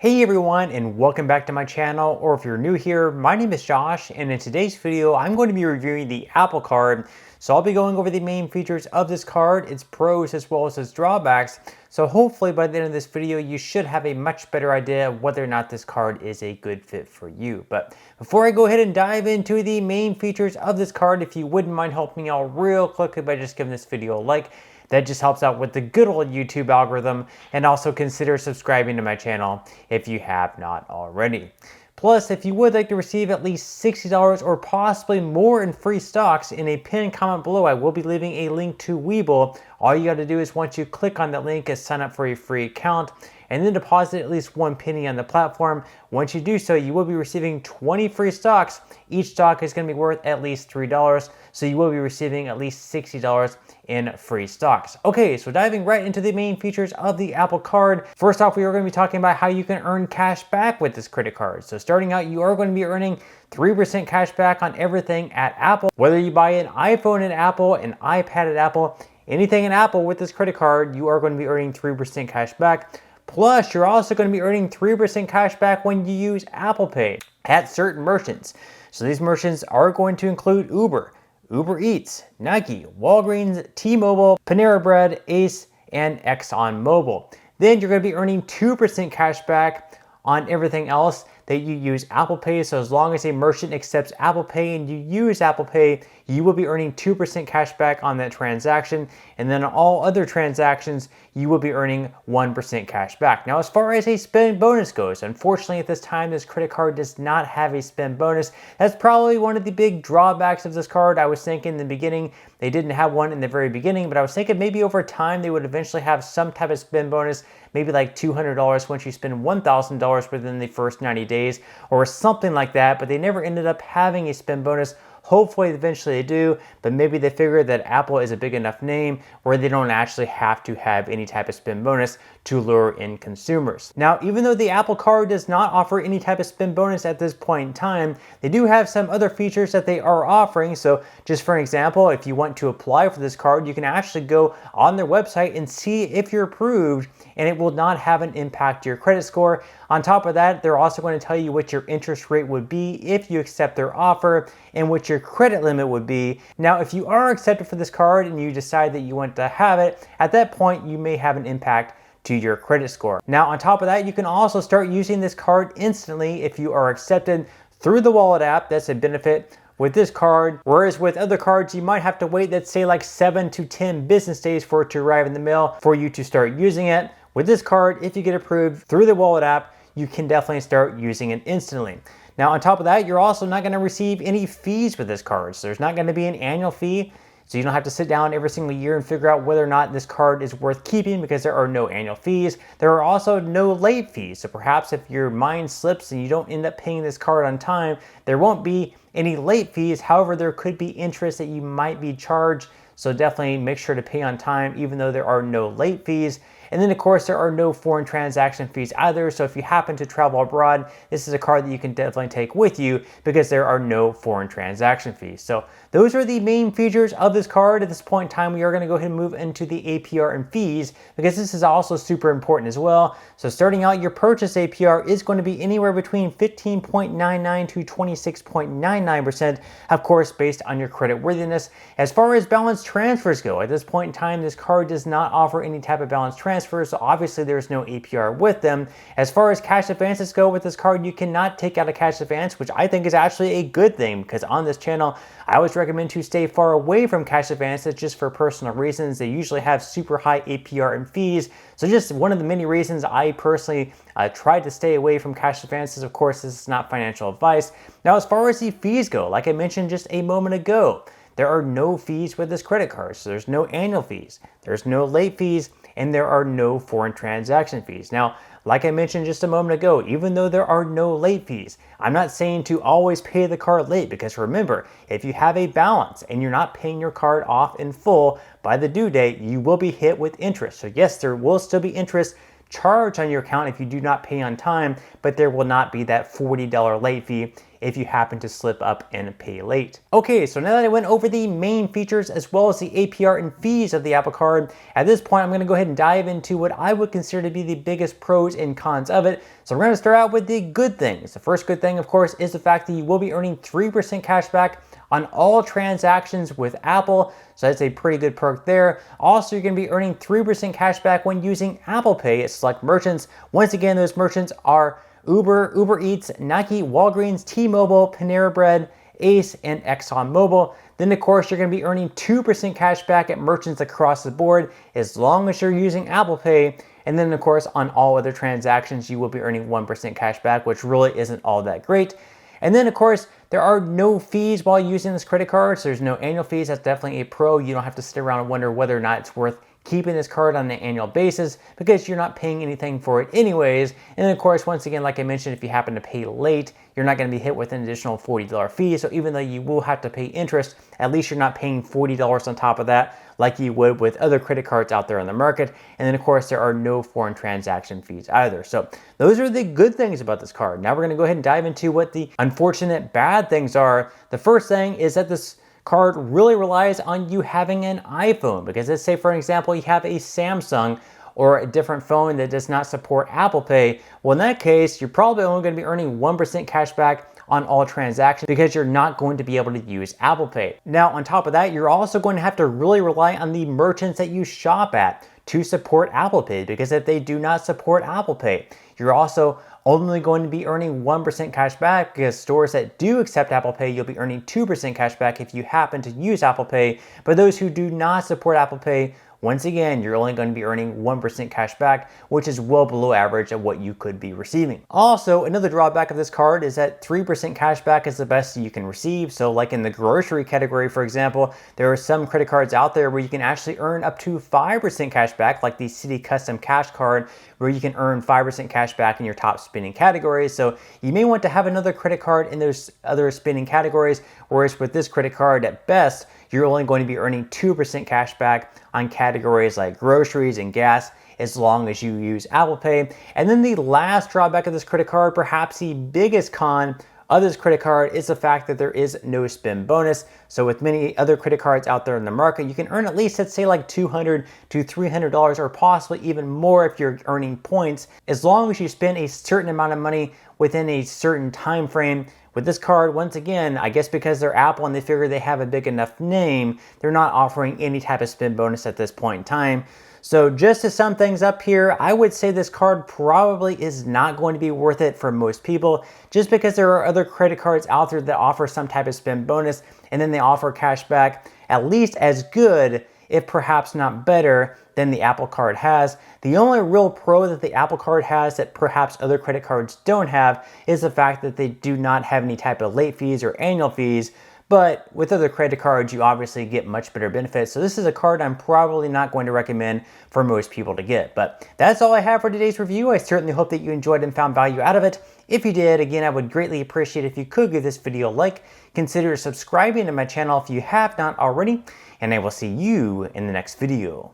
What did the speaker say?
Hey everyone, and welcome back to my channel, or if you're new here, my name is Josh, and in today's video, I'm going to be reviewing the Apple Card. So I'll be going over the main features of this card, its pros as well as its drawbacks. So hopefully by the end of this video, you should have a much better idea of whether or not this card is a good fit for you. But before I go ahead and dive into the main features of this card, if you wouldn't mind helping me out real quickly by just giving this video a like, that just helps out with the good old YouTube algorithm, and also consider subscribing to my channel if you have not already. Plus, if you would like to receive at least $60 or possibly more in free stocks, in a pinned comment below, I will be leaving a link to Webull. All you got to do is once you click on that link is sign up for a free account and then deposit at least 1 penny on the platform. Once you do so, you will be receiving 20 free stocks. Each stock is going to be worth at least $3, so you will be receiving at least $60 in free stocks. Okay, so diving right into the main features of the Apple Card. First off, we are going to be talking about how you can earn cash back with this credit card. So starting out, you are going to be earning 3% cash back on everything at Apple. Whether you buy an iPhone at Apple, an iPad at Apple, anything at Apple with this credit card, you are going to be earning 3% cash back. Plus, you're also going to be earning 3% cash back when you use Apple Pay at certain merchants. So these merchants are going to include Uber, Uber Eats, Nike, Walgreens, T-Mobile, Panera Bread, Ace, and ExxonMobil. Then you're going to be earning 2% cash back on everything else that you use Apple Pay. So as long as a merchant accepts Apple Pay and you use Apple Pay, you will be earning 2% cash back on that transaction. And then on all other transactions, you will be earning 1% cash back. Now, as far as a spend bonus goes, unfortunately at this time, this credit card does not have a spend bonus. That's probably one of the big drawbacks of this card. I was thinking in the beginning, they didn't have one in the very beginning, but I was thinking maybe over time they would eventually have some type of spend bonus, maybe like $200 once you spend $1,000 within the first 90 days or something like that, but they never ended up having a spend bonus. Hopefully eventually they do, but maybe they figure that Apple is a big enough name where they don't actually have to have any type of spend bonus to lure in consumers. Now, even though the Apple Card does not offer any type of spend bonus at this point in time, they do have some other features that they are offering. So just for an example, if you want to apply for this card, you can actually go on their website and see if you're approved, and it will not have an impact to your credit score. On top of that, they're also going to tell you what your interest rate would be if you accept their offer and what your credit limit would be. Now, if you are accepted for this card and you decide that you want to have it, at that point, you may have an impact to your credit score. Now, on top of that, you can also start using this card instantly if you are accepted through the wallet app. That's a benefit with this card, whereas with other cards, you might have to wait, let's say like 7 to 10 business days for it to arrive in the mail for you to start using it. With this card, if you get approved through the wallet app, you can definitely start using it instantly. Now, on top of that, you're also not going to receive any fees with this card. So there's not going to be an annual fee. So you don't have to sit down every single year and figure out whether or not this card is worth keeping because there are no annual fees. There are also no late fees. So perhaps if your mind slips and you don't end up paying this card on time, there won't be any late fees. However, there could be interest that you might be charged. So definitely make sure to pay on time, even though there are no late fees. And then of course, there are no foreign transaction fees either. So if you happen to travel abroad, this is a card that you can definitely take with you because there are no foreign transaction fees. So those are the main features of this card. At this point in time, we are going to go ahead and move into the APR and fees because this is also super important as well. So starting out, your purchase APR is going to be anywhere between 15.99 to 26.99%, of course, based on your credit worthiness. As far as balance transfers go, at this point in time, this card does not offer any type of balance transfer. So obviously there's no APR with them. As far as cash advances go with this card, you cannot take out a cash advance, which I think is actually a good thing because on this channel, I always recommend to stay far away from cash advances just for personal reasons. They usually have super high APR and fees. So just one of the many reasons I personally tried to stay away from cash advances. Of course, this is not financial advice. Now, as far as the fees go, like I mentioned just a moment ago, there are no fees with this credit card. So there's no annual fees, there's no late fees, and there are no foreign transaction fees. Now, like I mentioned just a moment ago, even though there are no late fees, I'm not saying to always pay the card late because remember, if you have a balance and you're not paying your card off in full by the due date, you will be hit with interest. So yes, there will still be interest charged on your account if you do not pay on time, but there will not be that $40 late fee if you happen to slip up and pay late. Okay, so now that I went over the main features as well as the APR and fees of the Apple Card, at this point I'm going to go ahead and dive into what I would consider to be the biggest pros and cons of it. So we're going to start out with the good things. The first good thing, of course, is the fact that you will be earning 3% cash back on all transactions with Apple. So that's a pretty good perk there. Also, you're going to be earning 3% cash back when using Apple Pay at select merchants. Once again, those merchants are Uber, Uber Eats, Nike, Walgreens, T-Mobile, Panera Bread, Ace, and ExxonMobil. Then, of course, you're going to be earning 2% cash back at merchants across the board as long as you're using Apple Pay. And then, of course, on all other transactions, you will be earning 1% cash back, which really isn't all that great. And then, of course, there are no fees while using this credit card. So there's no annual fees. That's definitely a pro. You don't have to sit around and wonder whether or not it's worth keeping this card on an annual basis because you're not paying anything for it anyways. And then, of course, once again, like I mentioned, if you happen to pay late, you're not going to be hit with an additional $40 fee. So even though you will have to pay interest, at least you're not paying $40 on top of that like you would with other credit cards out there on the market. And then, of course, there are no foreign transaction fees either. So those are the good things about this card. Now we're going to go ahead and dive into what the unfortunate bad things are. The first thing is that this card really relies on you having an iPhone, because let's say, for example, you have a Samsung or a different phone that does not support Apple Pay. Well, in that case, you're probably only going to be earning 1% cash back on all transactions because you're not going to be able to use Apple Pay. Now, on top of that, you're also going to have to really rely on the merchants that you shop at to support Apple Pay, because if they do not support Apple Pay, you're also only going to be earning 1% cash back, because stores that do accept Apple Pay, you'll be earning 2% cash back if you happen to use Apple Pay. But those who do not support Apple Pay, once again, you're only going to be earning 1% cash back, which is well below average of what you could be receiving. Also, another drawback of this card is that 3% cash back is the best you can receive. So like in the grocery category, for example, there are some credit cards out there where you can actually earn up to 5% cash back, like the Citi Custom Cash Card, where you can earn 5% cash back in your top spending categories. So you may want to have another credit card in those other spending categories, whereas with this credit card, at best, you're only going to be earning 2% cash back on categories like groceries and gas as long as you use Apple Pay. And then the last drawback of this credit card, perhaps the biggest con of this credit card, is the fact that there is no spend bonus. So with many other credit cards out there in the market, you can earn at least, let's say, like $200 to $300 or possibly even more if you're earning points, as long as you spend a certain amount of money within a certain time frame. With this card, once again, I guess because they're Apple and they figure they have a big enough name, they're not offering any type of spend bonus at this point in time. So just to sum things up here, I would say this card probably is not going to be worth it for most people, just because there are other credit cards out there that offer some type of spend bonus, and then they offer cash back at least as good, if perhaps not better, than the Apple Card has. The only real pro that the Apple Card has that perhaps other credit cards don't have is the fact that they do not have any type of late fees or annual fees. But with other credit cards, you obviously get much better benefits. So this is a card I'm probably not going to recommend for most people to get. But that's all I have for today's review. I certainly hope that you enjoyed and found value out of it. If you did, again, I would greatly appreciate if you could give this video a like. Consider subscribing to my channel if you have not already. And I will see you in the next video.